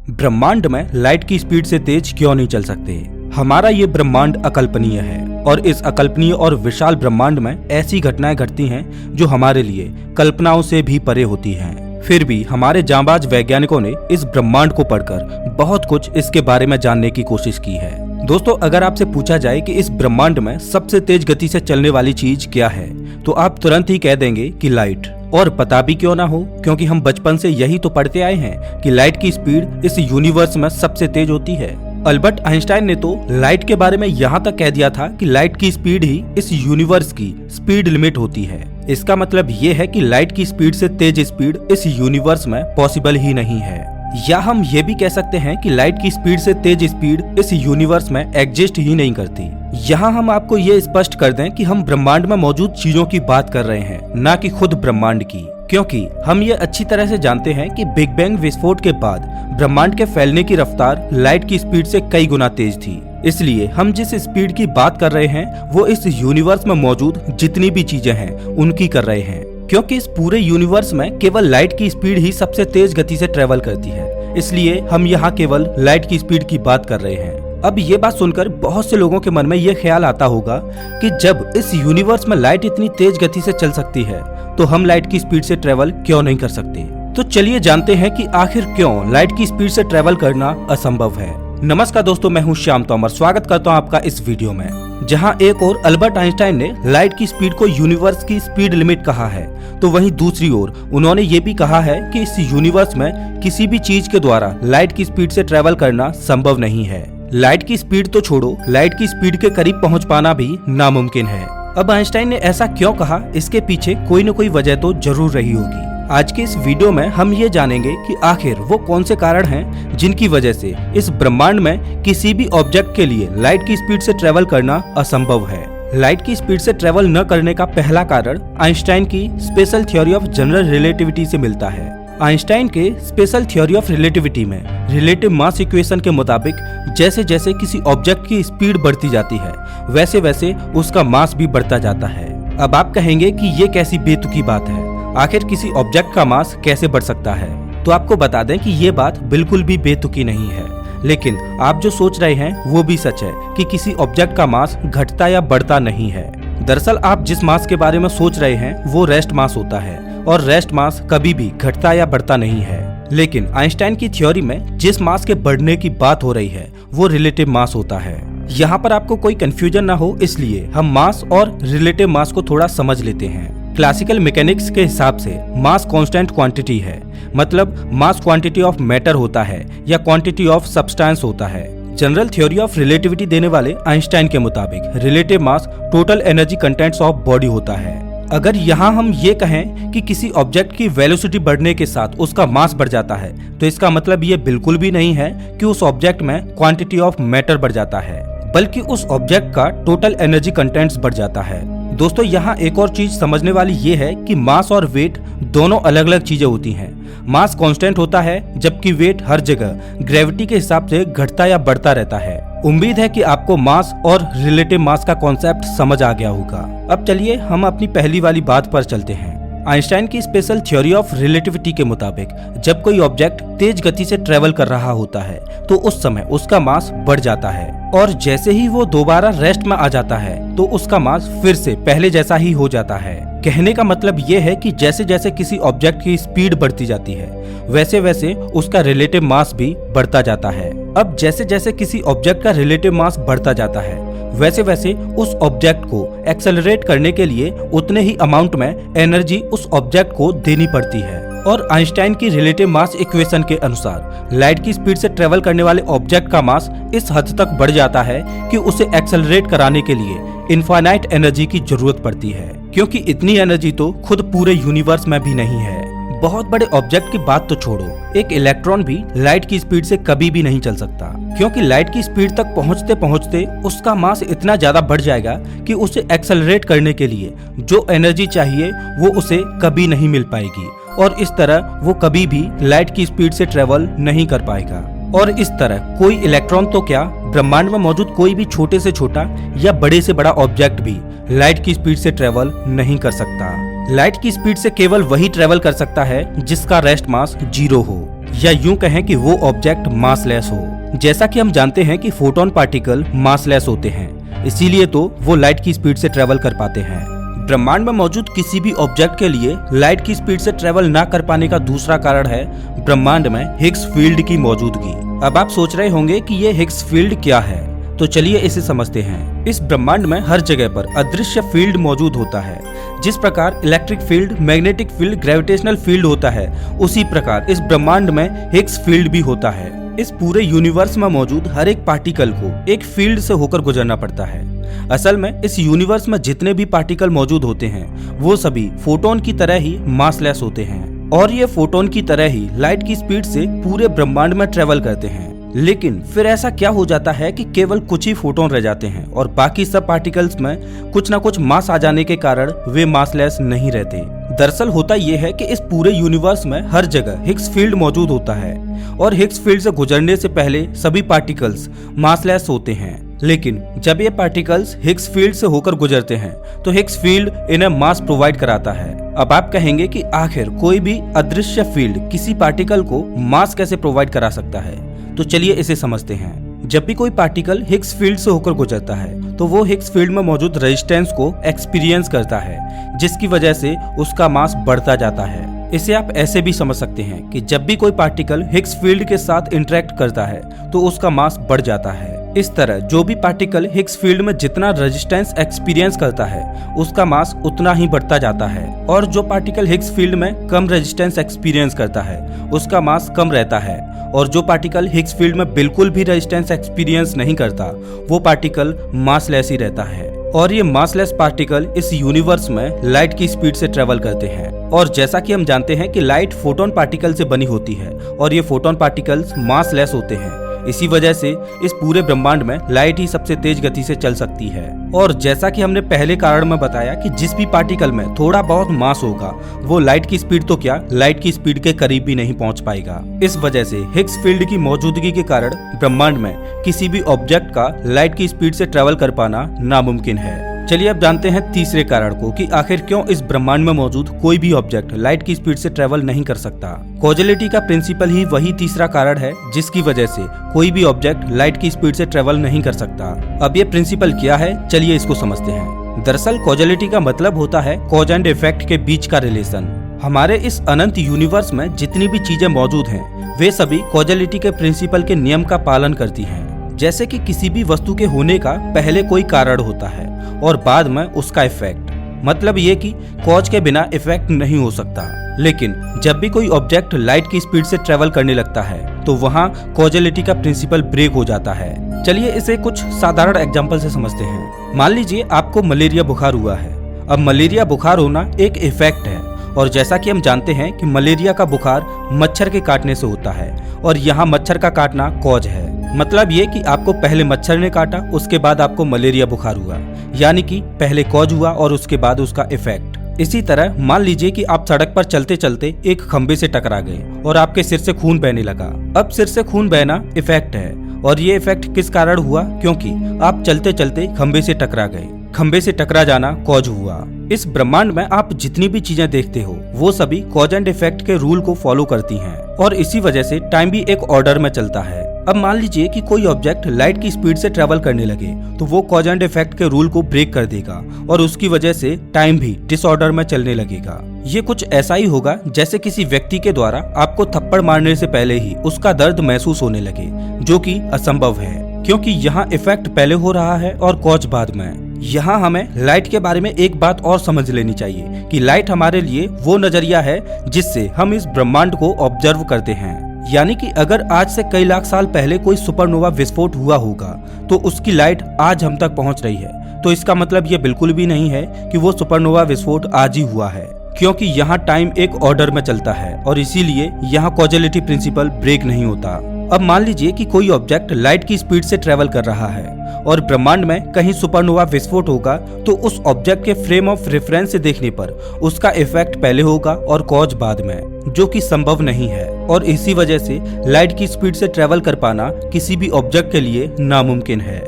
ब्रह्मांड में लाइट की स्पीड से तेज क्यों नहीं चल सकते। हमारा ये ब्रह्मांड अकल्पनीय है और इस अकल्पनीय और विशाल ब्रह्मांड में ऐसी घटनाएं घटती हैं जो हमारे लिए कल्पनाओं से भी परे होती हैं। फिर भी हमारे जांबाज वैज्ञानिकों ने इस ब्रह्मांड को पढ़कर बहुत कुछ इसके बारे में जानने की कोशिश की है। दोस्तों, अगर आपसे पूछा जाए कि इस ब्रह्मांड में सबसे तेज गति से चलने वाली चीज क्या है, तो आप तुरंत ही कह देंगे कि लाइट। और पता भी क्यों ना हो, क्योंकि हम बचपन से यही तो पढ़ते आए हैं कि लाइट की स्पीड इस यूनिवर्स में सबसे तेज होती है। अल्बर्ट आइंस्टाइन ने तो लाइट के बारे में यहाँ तक कह दिया था कि लाइट की स्पीड ही इस यूनिवर्स की स्पीड लिमिट होती है। इसका मतलब ये है कि लाइट की स्पीड से तेज स्पीड इस यूनिवर्स में पॉसिबल ही नहीं है। या हम ये भी कह सकते हैं कि लाइट की स्पीड से तेज स्पीड इस यूनिवर्स में एग्जिस्ट ही नहीं करती। यहाँ हम आपको ये स्पष्ट कर दें कि हम ब्रह्मांड में मौजूद चीजों की बात कर रहे हैं, ना कि खुद ब्रह्मांड की, क्योंकि हम ये अच्छी तरह से जानते हैं कि बिग बैंग विस्फोट के बाद ब्रह्मांड के फैलने की रफ्तार लाइट की स्पीड से कई गुना तेज थी। इसलिए हम जिस स्पीड की बात कर रहे हैं वो इस यूनिवर्स में मौजूद जितनी भी चीजें हैं उनकी कर रहे हैं, क्योंकि इस पूरे यूनिवर्स में केवल लाइट की स्पीड ही सबसे तेज गति से ट्रेवल करती है। इसलिए हम यहाँ केवल लाइट की स्पीड की बात कर रहे हैं। अब ये बात सुनकर बहुत से लोगों के मन में ये ख्याल आता होगा कि जब इस यूनिवर्स में लाइट इतनी तेज गति से चल सकती है तो हम लाइट की स्पीड से ट्रेवल क्यों नहीं कर सकते। तो चलिए जानते हैं कि आखिर क्यों लाइट की स्पीड से ट्रेवल करना असंभव है। नमस्कार दोस्तों, मैं हूं श्याम तोमर। स्वागत करता हूं आपका इस वीडियो में, जहां एक और अल्बर्ट आइंस्टाइन ने लाइट की स्पीड को यूनिवर्स की स्पीड लिमिट कहा है, तो वहीं दूसरी ओर उन्होंने ये भी कहा है कि इस यूनिवर्स में किसी भी चीज के द्वारा लाइट की स्पीड से ट्रेवल करना संभव नहीं है। लाइट की स्पीड तो छोड़ो, लाइट की स्पीड के करीब पहुंच पाना भी नामुमकिन है। अब आइंस्टाइन ने ऐसा क्यों कहा, इसके पीछे कोई न कोई वजह तो जरूर रही होगी। आज के इस वीडियो में हम ये जानेंगे कि आखिर वो कौन से कारण हैं जिनकी वजह से इस ब्रह्मांड में किसी भी ऑब्जेक्ट के लिए लाइट की स्पीड से ट्रेवल करना असंभव है। लाइट की स्पीड से ट्रेवल न करने का पहला कारण आइंस्टाइन की special theory of general relativity से मिलता है। आइंस्टाइन के स्पेशल थ्योरी ऑफ रिलेटिविटी में रिलेटिव मास इक्वेशन के मुताबिक जैसे जैसे किसी ऑब्जेक्ट की स्पीड बढ़ती जाती है वैसे वैसे उसका मास भी बढ़ता जाता है। अब आप कहेंगे कि ये कैसी बेतुकी बात है, आखिर किसी ऑब्जेक्ट का मास कैसे बढ़ सकता है। तो आपको बता दें कि ये बात बिल्कुल भी बेतुकी नहीं है, लेकिन आप जो सोच रहे हैं वो भी सच है कि किसी ऑब्जेक्ट का मास घटता या बढ़ता नहीं है। दरअसल आप जिस मास के बारे में सोच रहे हैं वो रेस्ट मास होता है और रेस्ट मास कभी भी घटता या बढ़ता नहीं है। लेकिन आइंस्टाइन की थ्योरी में जिस मास के बढ़ने की बात हो रही है वो रिलेटिव मास होता है। यहाँ पर आपको कोई कंफ्यूजन ना हो, इसलिए हम मास और रिलेटिव मास को थोड़ा समझ लेते हैं। क्लासिकल मैकेनिक्स के हिसाब से मास कांस्टेंट क्वांटिटी है, मतलब मास क्वांटिटी ऑफ मैटर होता है या क्वांटिटी ऑफ सब्सटेंस होता है। जनरल थ्योरी ऑफ रिलेटिविटी देने वाले आइंस्टाइन के मुताबिक relative mass total energy contents of body होता है। अगर यहाँ हम ये कहें कि किसी ऑब्जेक्ट की वेलोसिटी बढ़ने के साथ उसका मास बढ़ जाता है, तो इसका मतलब ये बिल्कुल भी नहीं है कि उस ऑब्जेक्ट में क्वांटिटी ऑफ मैटर बढ़ जाता है, बल्कि उस ऑब्जेक्ट का टोटल एनर्जी कंटेंट्स बढ़ जाता है। दोस्तों, यहाँ एक और चीज समझने वाली ये है कि मास और वेट दोनों अलग अलग चीजें होती हैं। मास कांस्टेंट होता है, जबकि वेट हर जगह ग्रेविटी के हिसाब से घटता या बढ़ता रहता है। उम्मीद है कि आपको मास और रिलेटिव मास का कॉन्सेप्ट समझ आ गया होगा। अब चलिए हम अपनी पहली वाली बात पर चलते हैं। आइंस्टाइन की स्पेशल थ्योरी ऑफ रिलेटिविटी के मुताबिक जब कोई ऑब्जेक्ट तेज गति से ट्रेवल कर रहा होता है तो उस समय उसका मास बढ़ जाता है, और जैसे ही वो दोबारा रेस्ट में आ जाता है तो उसका मास फिर से पहले जैसा ही हो जाता है। कहने का मतलब ये है कि जैसे जैसे किसी ऑब्जेक्ट की स्पीड बढ़ती जाती है वैसे वैसे उसका रिलेटिव मास भी बढ़ता जाता है। अब जैसे जैसे किसी ऑब्जेक्ट का रिलेटिव मास बढ़ता जाता है वैसे वैसे उस ऑब्जेक्ट को एक्सेलरेट करने के लिए उतने ही अमाउंट में एनर्जी उस ऑब्जेक्ट को देनी पड़ती है। और आइंस्टाइन की रिलेटिव मास इक्वेशन के अनुसार लाइट की स्पीड से ट्रेवल करने वाले ऑब्जेक्ट का मास इस हद तक बढ़ जाता है कि उसे एक्सेलरेट कराने के लिए इनफाइनाइट एनर्जी की जरूरत पड़ती है, क्योंकि इतनी एनर्जी तो खुद पूरे यूनिवर्स में भी नहीं है। बहुत बड़े ऑब्जेक्ट की बात तो छोड़ो, एक इलेक्ट्रॉन भी लाइट की स्पीड से कभी भी नहीं चल सकता, क्योंकि लाइट की स्पीड तक पहुंचते पहुंचते उसका मास इतना ज्यादा बढ़ जाएगा कि उसे एक्सेलरेट करने के लिए जो एनर्जी चाहिए वो उसे कभी नहीं मिल पाएगी, और इस तरह वो कभी भी लाइट की स्पीड से ट्रेवल नहीं कर पाएगा। और इस तरह कोई इलेक्ट्रॉन तो क्या, ब्रह्मांड में मौजूद कोई भी छोटे से छोटा या बड़े से बड़ा ऑब्जेक्ट भी लाइट की स्पीड से ट्रेवल नहीं कर सकता। लाइट की स्पीड से केवल वही ट्रेवल कर सकता है जिसका रेस्ट मास 0 हो। या यूं कहें कि वो ऑब्जेक्ट मासलेस हो। जैसा कि हम जानते हैं कि फोटोन पार्टिकल मासलेस होते हैं, इसीलिए तो वो लाइट की स्पीड से ट्रेवल कर पाते हैं। ब्रह्मांड में मौजूद किसी भी ऑब्जेक्ट के लिए लाइट की स्पीड से ट्रेवल ना कर पाने का दूसरा कारण है ब्रह्मांड में हिग्स फील्ड की मौजूदगी। अब आप सोच रहे होंगे कि ये हिग्स फील्ड क्या है, तो चलिए इसे समझते हैं। इस ब्रह्मांड में हर जगह पर अदृश्य फील्ड मौजूद होता है। जिस प्रकार electric field, magnetic field, gravitational field होता है, उसी प्रकार इस ब्रह्मांड में हिग्स फील्ड भी होता है। इस पूरे यूनिवर्स में मौजूद हर एक पार्टिकल को एक फील्ड से होकर गुजरना पड़ता है। असल में इस यूनिवर्स में जितने भी पार्टिकल मौजूद होते हैं वो सभी फोटोन की तरह ही मासलेस होते हैं और ये फोटोन की तरह ही लाइट की स्पीड से पूरे ब्रह्मांड में ट्रेवल करते हैं। लेकिन फिर ऐसा क्या हो जाता है कि केवल कुछ ही फोटोन रह जाते हैं और बाकी सब पार्टिकल्स में कुछ ना कुछ मास आ जाने के कारण वे मासलेस नहीं रहते। दरअसल होता यह है कि इस पूरे यूनिवर्स में हर जगह हिग्स फील्ड मौजूद होता है और हिग्स फील्ड से गुजरने से पहले सभी पार्टिकल्स मासलेस होते हैं। लेकिन जब ये पार्टिकल्स हिग्स फील्ड से होकर गुजरते हैं तो हिग्स फील्ड इन्हें मास प्रोवाइड कराता है। अब आप कहेंगे कि आखिर कोई भी अदृश्य फील्ड किसी पार्टिकल को मास कैसे प्रोवाइड करा सकता है, तो चलिए इसे समझते हैं। जब भी कोई पार्टिकल हिग्स फील्ड से होकर गुजरता है तो वो हिग्स फील्ड में मौजूद रेजिस्टेंस को एक्सपीरियंस करता है, जिसकी वजह से उसका मास बढ़ता जाता है। इसे आप ऐसे भी समझ सकते हैं कि जब भी कोई पार्टिकल हिग्स फील्ड के साथ इंटरेक्ट करता है तो उसका मास बढ़ जाता है। इस तरह जो भी पार्टिकल हिग्स फील्ड में जितना रेजिस्टेंस एक्सपीरियंस करता है उसका मास उतना ही बढ़ता जाता है और जो पार्टिकल हिग्स फील्ड में कम रेजिस्टेंस एक्सपीरियंस करता है उसका मास कम रहता है और जो पार्टिकल हिग्स फील्ड में बिल्कुल भी रेजिस्टेंस एक्सपीरियंस नहीं करता वो पार्टिकल मासलेस ही रहता है। और ये मासलेस पार्टिकल इस यूनिवर्स में लाइट की स्पीड से ट्रेवल करते हैं और जैसा कि हम जानते हैं कि लाइट फोटोन पार्टिकल से बनी होती है और ये फोटोन पार्टिकल्स मासलेस होते हैं। इसी वजह से इस पूरे ब्रह्मांड में लाइट ही सबसे तेज गति से चल सकती है। और जैसा कि हमने पहले कारण में बताया कि जिस भी पार्टिकल में थोड़ा बहुत मास होगा वो लाइट की स्पीड तो क्या, लाइट की स्पीड के करीब भी नहीं पहुंच पाएगा। इस वजह से हिग्स फील्ड की मौजूदगी के कारण ब्रह्मांड में किसी भी ऑब्जेक्ट का लाइट की स्पीड से ट्रेवल कर पाना नामुमकिन है। चलिए अब जानते हैं तीसरे कारण को कि आखिर क्यों इस ब्रह्मांड में मौजूद कोई भी ऑब्जेक्ट लाइट की स्पीड से ट्रेवल नहीं कर सकता। कॉजलिटी का प्रिंसिपल ही वही तीसरा कारण है जिसकी वजह से कोई भी ऑब्जेक्ट लाइट की स्पीड से ट्रेवल नहीं कर सकता। अब ये प्रिंसिपल क्या है, चलिए इसको समझते हैं। दरअसल कॉजलिटी का मतलब होता है कॉज एंड इफेक्ट के बीच का रिलेशन। हमारे इस अनंत यूनिवर्स में जितनी भी चीजें मौजूद हैं वे सभी कॉजलिटी के प्रिंसिपल के नियम का पालन करती हैं। जैसे कि किसी भी वस्तु के होने का पहले कोई कारण होता है और बाद में उसका इफेक्ट, मतलब ये कि कॉज के बिना इफेक्ट नहीं हो सकता। लेकिन जब भी कोई ऑब्जेक्ट लाइट की स्पीड से ट्रेवल करने लगता है तो वहाँ कॉजलिटी का प्रिंसिपल ब्रेक हो जाता है। चलिए इसे कुछ साधारण एग्जांपल से समझते हैं। मान लीजिए आपको मलेरिया बुखार हुआ है। अब मलेरिया बुखार होना एक इफेक्ट है और जैसा कि हम जानते हैं कि मलेरिया का बुखार मच्छर के काटने से होता है और यहाँ मच्छर का काटना कॉज है। मतलब ये कि आपको पहले मच्छर ने काटा, उसके बाद आपको मलेरिया बुखार हुआ, यानी कि पहले कॉज हुआ और उसके बाद उसका इफेक्ट। इसी तरह मान लीजिए कि आप सड़क पर चलते चलते एक खंबे से टकरा गए और आपके सिर से खून बहने लगा। अब सिर से खून बहना इफेक्ट है और ये इफेक्ट किस कारण हुआ, क्योंकि आप चलते चलते खंबे से टकरा गए। खंबे से टकरा जाना कॉज हुआ। इस ब्रह्मांड में आप जितनी भी चीजें देखते हो वो सभी कॉज एंड इफेक्ट के रूल को फॉलो करती हैं और इसी वजह से टाइम भी एक ऑर्डर में चलता है। अब मान लीजिए कि कोई ऑब्जेक्ट लाइट की स्पीड से ट्रेवल करने लगे तो वो कॉज एंड इफेक्ट के रूल को ब्रेक कर देगा और उसकी वजह से टाइम भी डिसऑर्डर में चलने लगेगा। ये कुछ ऐसा ही होगा जैसे किसी व्यक्ति के द्वारा आपको थप्पड़ मारने से पहले ही उसका दर्द महसूस होने लगे, जो कि असंभव है क्योंकि यहाँ इफेक्ट पहले हो रहा है और कॉज बाद में। यहाँ हमें लाइट के बारे में एक बात और समझ लेनी चाहिए कि लाइट हमारे लिए वो नजरिया है जिससे हम इस ब्रह्मांड को ऑब्जर्व करते हैं। यानी कि अगर आज से कई लाख साल पहले कोई सुपरनोवा विस्फोट हुआ होगा तो उसकी लाइट आज हम तक पहुंच रही है, तो इसका मतलब ये बिल्कुल भी नहीं है कि वो सुपरनोवा विस्फोट आज ही हुआ है, क्योंकि यहाँ टाइम एक ऑर्डर में चलता है और इसीलिए यहाँ कॉजलिटी प्रिंसिपल ब्रेक नहीं होता। अब मान लीजिए कि कोई ऑब्जेक्ट लाइट की स्पीड से ट्रेवल कर रहा है और ब्रह्मांड में कहीं सुपरनोवा विस्फोट होगा तो उस ऑब्जेक्ट के फ्रेम ऑफ रेफरेंस से देखने पर उसका इफेक्ट पहले होगा और कॉज बाद में, जो कि संभव नहीं है और इसी वजह से लाइट की स्पीड से ट्रेवल कर पाना किसी भी ऑब्जेक्ट के लिए नामुमकिन है।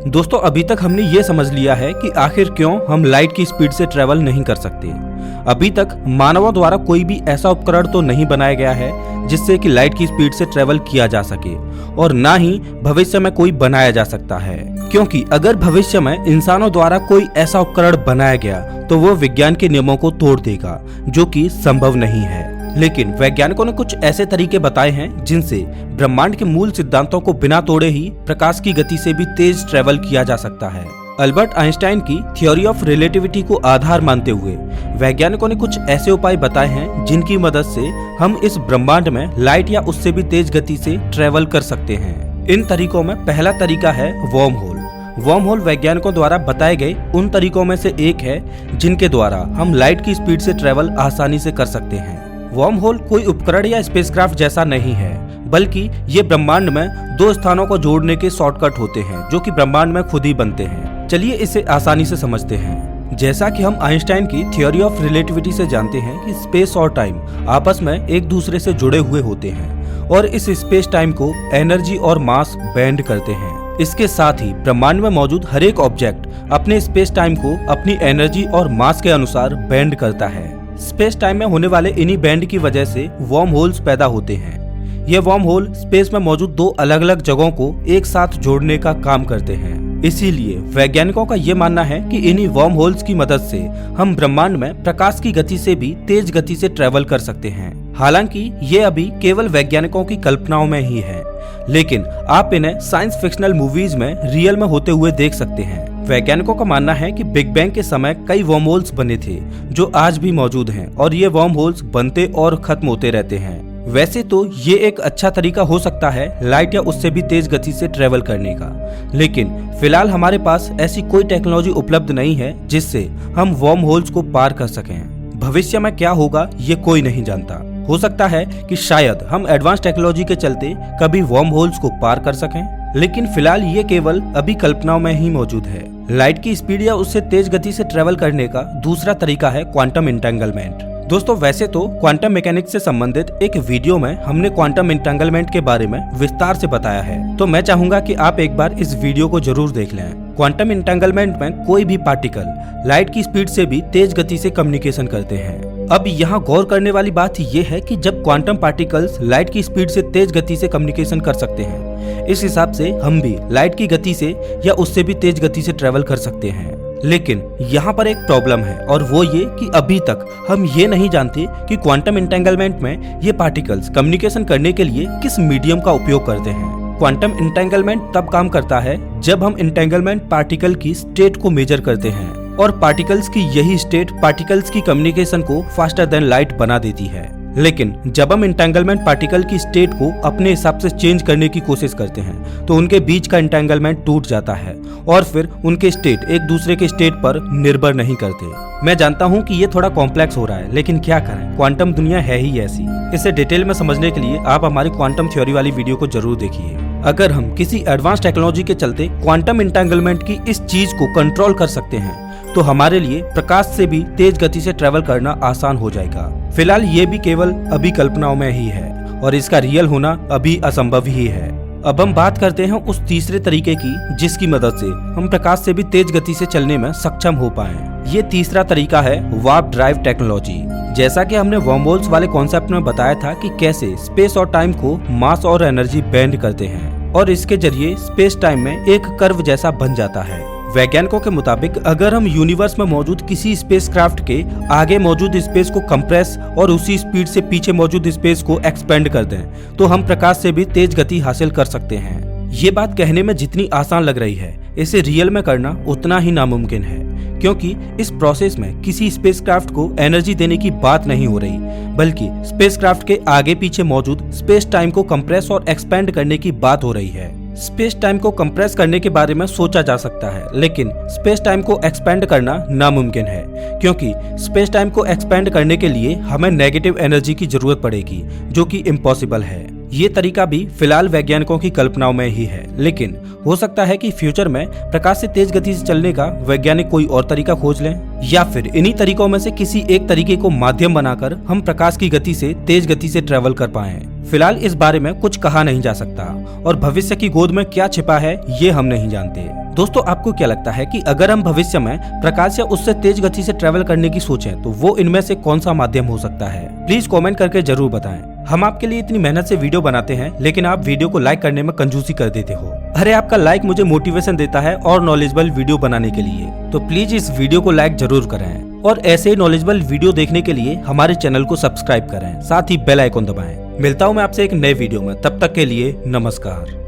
दोस्तों अभी तक हमने ये समझ लिया है कि आखिर क्यों हम लाइट की स्पीड से ट्रेवल नहीं कर सकते। अभी तक मानवों द्वारा कोई भी ऐसा उपकरण तो नहीं बनाया गया है जिससे कि लाइट की स्पीड से ट्रेवल किया जा सके, और ना ही भविष्य में कोई बनाया जा सकता है, क्योंकि अगर भविष्य में इंसानों द्वारा कोई ऐसा उपकरण बनाया गया तो वो विज्ञान के नियमों को तोड़ देगा, जो कि संभव नहीं है। लेकिन वैज्ञानिकों ने कुछ ऐसे तरीके बताए हैं जिनसे ब्रह्मांड के मूल सिद्धांतों को बिना तोड़े ही प्रकाश की गति से भी तेज ट्रेवल किया जा सकता है। अल्बर्ट आइंस्टाइन की थ्योरी ऑफ रिलेटिविटी को आधार मानते हुए वैज्ञानिकों ने कुछ ऐसे उपाय बताए हैं जिनकी मदद से हम इस ब्रह्मांड में लाइट या उससे भी तेज गति से ट्रेवल कर सकते हैं। इन तरीकों में पहला तरीका है वर्म होल। वर्म होल वैज्ञानिकों द्वारा बताए गए उन तरीकों में से एक है जिनके द्वारा हम लाइट की स्पीड से ट्रेवल आसानी से कर सकते हैं। वर्म होल कोई उपकरण या स्पेसक्राफ्ट जैसा नहीं है, बल्कि ये ब्रह्मांड में दो स्थानों को जोड़ने के शॉर्टकट होते हैं जो कि ब्रह्मांड में खुद ही बनते हैं। चलिए इसे आसानी से समझते हैं। जैसा कि हम आइंस्टाइन की थ्योरी ऑफ रिलेटिविटी से जानते हैं कि स्पेस और टाइम आपस में एक दूसरे से जुड़े हुए होते हैं और इस स्पेस टाइम को एनर्जी और मास बेंड करते हैं। इसके साथ ही ब्रह्मांड में मौजूद हर एक ऑब्जेक्ट अपने स्पेस टाइम को अपनी एनर्जी और मास के अनुसार बेंड करता है। स्पेस टाइम में होने वाले इन्हीं बेंड की वजह से वर्म होल्स पैदा होते हैं। ये वर्म होल स्पेस में मौजूद दो अलग अलग जगहों को एक साथ जोड़ने का काम करते हैं। इसीलिए वैज्ञानिकों का ये मानना है कि इन्हीं वर्म होल्स की मदद से हम ब्रह्मांड में प्रकाश की गति से भी तेज गति से ट्रेवल कर सकते हैं। हालांकि ये अभी केवल वैज्ञानिकों की कल्पनाओं में ही है, लेकिन आप इन्हें साइंस फिक्शनल मूवीज में रियल में होते हुए देख सकते हैं। वैज्ञानिकों का मानना है कि बिग बैंग के समय कई वर्म होल्स बने थे जो आज भी मौजूद हैं, और ये वर्म होल्स बनते और खत्म होते रहते हैं। वैसे तो ये एक अच्छा तरीका हो सकता है लाइट या उससे भी तेज गति से ट्रेवल करने का, लेकिन फिलहाल हमारे पास ऐसी कोई टेक्नोलॉजी उपलब्ध नहीं है जिससे हम वर्म होल्स को पार कर सकें। भविष्य में क्या होगा ये कोई नहीं जानता। हो सकता है कि शायद हम एडवांस टेक्नोलॉजी के चलते कभी वर्म होल्स को पार कर सकें, लेकिन फिलहाल ये केवल अभी कल्पनाओं में ही मौजूद है। लाइट की स्पीड या उससे तेज गति से ट्रेवल करने का दूसरा तरीका है क्वांटम एंटेंगलमेंट। दोस्तों वैसे तो क्वांटम मैकेनिक्स से संबंधित एक वीडियो में हमने क्वांटम एंटेंगलमेंट के बारे में विस्तार से बताया है, तो मैं चाहूंगा कि आप एक बार इस वीडियो को जरूर देख लें। क्वांटम एंटेंगलमेंट में कोई भी पार्टिकल लाइट की स्पीड से भी तेज गति से कम्युनिकेशन करते हैं। अब यहाँ गौर करने वाली बात ये है कि जब क्वांटम पार्टिकल्स लाइट की स्पीड से तेज गति से कम्युनिकेशन कर सकते हैं, इस हिसाब से हम भी लाइट की गति से या उससे भी तेज गति से ट्रेवल कर सकते हैं। लेकिन यहाँ पर एक प्रॉब्लम है, और वो ये कि अभी तक हम ये नहीं जानते कि क्वांटम एंटेंगलमेंट में ये पार्टिकल्स कम्युनिकेशन करने के लिए किस मीडियम का उपयोग करते हैं। क्वांटम एंटेंगलमेंट तब काम करता है जब हम एंटेंगलमेंट पार्टिकल की स्टेट को मेजर करते हैं, और पार्टिकल्स की यही स्टेट पार्टिकल्स की कम्युनिकेशन को फास्टर देन लाइट बना देती है। लेकिन जब हम एंटेंगलमेंट पार्टिकल की स्टेट को अपने हिसाब से चेंज करने की कोशिश करते हैं तो उनके बीच का एंटेंगलमेंट टूट जाता है और फिर उनके स्टेट एक दूसरे के स्टेट पर निर्भर नहीं करते। मैं जानता हूं कि ये थोड़ा कॉम्प्लेक्स हो रहा है, लेकिन क्या करें, क्वांटम दुनिया है ही ऐसी। इसे डिटेल में समझने के लिए आप हमारी क्वांटम थ्योरी वाली वीडियो को जरूर देखिए। अगर हम किसी एडवांस टेक्नोलॉजी के चलते क्वांटम एंटेंगलमेंट की इस चीज को कंट्रोल कर सकते हैं तो हमारे लिए प्रकाश से भी तेज गति से ट्रेवल करना आसान हो जाएगा। फिलहाल ये भी केवल अभी कल्पनाओं में ही है और इसका रियल होना अभी असंभव ही है। अब हम बात करते हैं उस तीसरे तरीके की जिसकी मदद से हम प्रकाश से भी तेज गति से चलने में सक्षम हो पाए। ये तीसरा तरीका है वार्प ड्राइव टेक्नोलॉजी। जैसा कि हमने वर्महोल्स वाले कॉन्सेप्ट में बताया था कि कैसे स्पेस और टाइम को मास और एनर्जी बेंड करते हैं और इसके जरिए स्पेस टाइम में एक कर्व जैसा बन जाता है। वैज्ञानिकों के मुताबिक अगर हम यूनिवर्स में मौजूद किसी स्पेसक्राफ्ट के आगे मौजूद स्पेस को कंप्रेस और उसी स्पीड से पीछे मौजूद स्पेस को एक्सपेंड कर दें तो हम प्रकाश से भी तेज गति हासिल कर सकते हैं। ये बात कहने में जितनी आसान लग रही है, इसे रियल में करना उतना ही नामुमकिन है, क्योंकि इस प्रोसेस में किसी स्पेसक्राफ्ट को एनर्जी देने की बात नहीं हो रही, बल्कि स्पेसक्राफ्ट के आगे पीछे मौजूद स्पेस टाइम को कंप्रेस और एक्सपेंड करने की बात हो रही है। स्पेस टाइम को कंप्रेस करने के बारे में सोचा जा सकता है, लेकिन स्पेस टाइम को एक्सपेंड करना नामुमकिन है, क्योंकि स्पेस टाइम को एक्सपेंड करने के लिए हमें नेगेटिव एनर्जी की जरूरत पड़ेगी, जो कि इम्पॉसिबल है। ये तरीका भी फिलहाल वैज्ञानिकों की कल्पनाओं में ही है, लेकिन हो सकता है कि फ्यूचर में प्रकाश से तेज गति से चलने का वैज्ञानिक कोई और तरीका खोज लें, या फिर इन्हीं तरीकों में से किसी एक तरीके को माध्यम बनाकर हम प्रकाश की गति से तेज गति से ट्रेवल कर पाएं। फिलहाल इस बारे में कुछ कहा नहीं जा सकता और भविष्य की गोद में क्या छिपा है ये हम नहीं जानते। दोस्तों, आपको क्या लगता है कि अगर हम भविष्य में प्रकाश या उससे तेज गति से ट्रेवल करने की सोचें तो वो इनमें से कौन सा माध्यम हो सकता है? प्लीज कमेंट करके जरूर बताएं। हम आपके लिए इतनी मेहनत से वीडियो बनाते हैं लेकिन आप वीडियो को लाइक करने में कंजूसी कर देते हो। अरे आपका लाइक मुझे मोटिवेशन देता है और नॉलेजेबल वीडियो बनाने के लिए, तो प्लीज इस वीडियो को लाइक जरूर करें और ऐसे ही नॉलेजेबल वीडियो देखने के लिए हमारे चैनल को सब्सक्राइब करें, साथ ही बेल आइकन दबाएं। मिलता हूं मैं आपसे एक नए वीडियो में, तब तक के लिए नमस्कार।